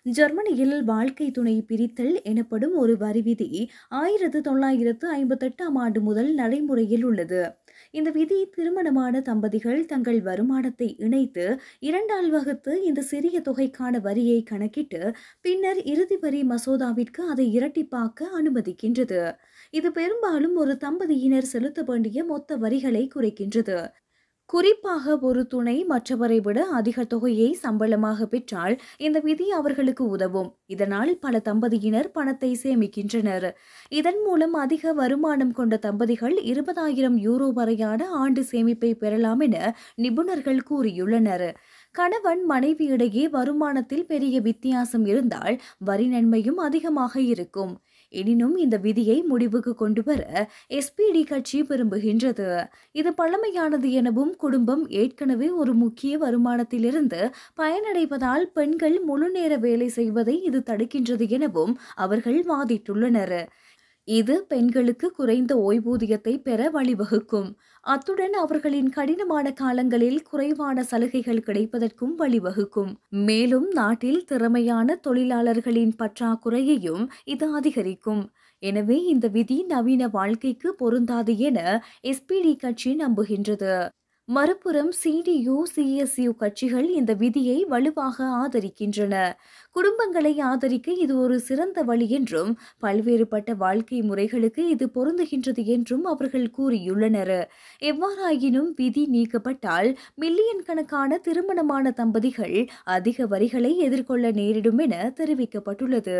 ஜெர்மனியில் வாழ்க்கை துணை பிரித்தல் எனப்படும் ஒரு வரிவிதி 1958ஆம் ஆண்டு முதல் நடைமுறையில் உள்ளது. இந்த விதி திருமணமான தம்பதிகள் தங்கள் வருமானத்தை இணைத்து இரண்டால் வகுத்து இந்த சிறிய தொகைக்கான வரியை கணக்கிட்டு பின்னர் இறுதி வரி மசோதாவிற்கு அதை இரட்டிப்பாக்க அனுமதிக்கின்றது. இது பெரும்பாலும் ஒரு தம்பதியினர் செலுத்த வேண்டிய மொத்த வரிகளை குறைக்கின்றது. குறிப்பாக ஒரு துணை மற்றவரை விட அதிக தொகையை சம்பளமாக பெற்றால் இந்த விதி அவர்களுக்கு உதவும். இதனால் பல தம்பதியினர் பணத்தை சேமிக்கின்றனர். இதன் மூலம் அதிக வருமானம் கொண்ட தம்பதிகள் 20,000 யூரோ வரையான ஆண்டு சேமிப்பை பெறலாம் என நிபுணர்கள் கூறியுள்ளனர். கணவன் மனைவி இடையே வருமானத்தில் பெரிய வித்தியாசம் இருந்தால் வரி நன்மையும் அதிகமாக இருக்கும். எனினும் இந்த விதியை முடிவுக்கு கொண்டுவர SPD கட்சி விரும்புகின்றது. இது பழமையானது எனவும் குடும்பம் ஏற்கனவே ஒரு முக்கிய வருமானத்திலிருந்து பயனடைவதால் பெண்கள் முழுநேர வேலை செய்வதை இது தடுக்கின்றது எனவும் அவர்கள் வாதிட்டுள்ளனர். இது பெண்களுக்கு குறைந்த ஓய்வூதியத்தை பெற வழிவகுக்கும். அத்துடன் அவர்களின் கடினமான காலங்களில் குறைவான சலுகைகள் கிடைப்பதற்கும் வழிவகுக்கும். மேலும் நாட்டில் திறமையான தொழிலாளர்களின் பற்றாக்குறையையும் இது அதிகரிக்கும். எனவே இந்த விதி நவீன வாழ்க்கைக்கு பொருந்தாது என SPD கட்சி நம்புகின்றது. மறுபுறம் CDU, CSU கட்சிகள் இந்த விதியை வலுவாக ஆதரிக்கின்றன. குடும்பங்களை ஆதரிக்க இது ஒரு சிறந்த வழி என்றும் பல்வேறுபட்ட வாழ்க்கை முறைகளுக்கு இது பொருந்துகின்றது என்றும் அவர்கள் கூறியுள்ளனர். எவ்வாறாயினும் விதி நீக்கப்பட்டால் மில்லியன் கணக்கான திருமணமான தம்பதிகள் அதிக வரிகளை எதிர்கொள்ள நேரிடும் என தெரிவிக்கப்பட்டுள்ளது.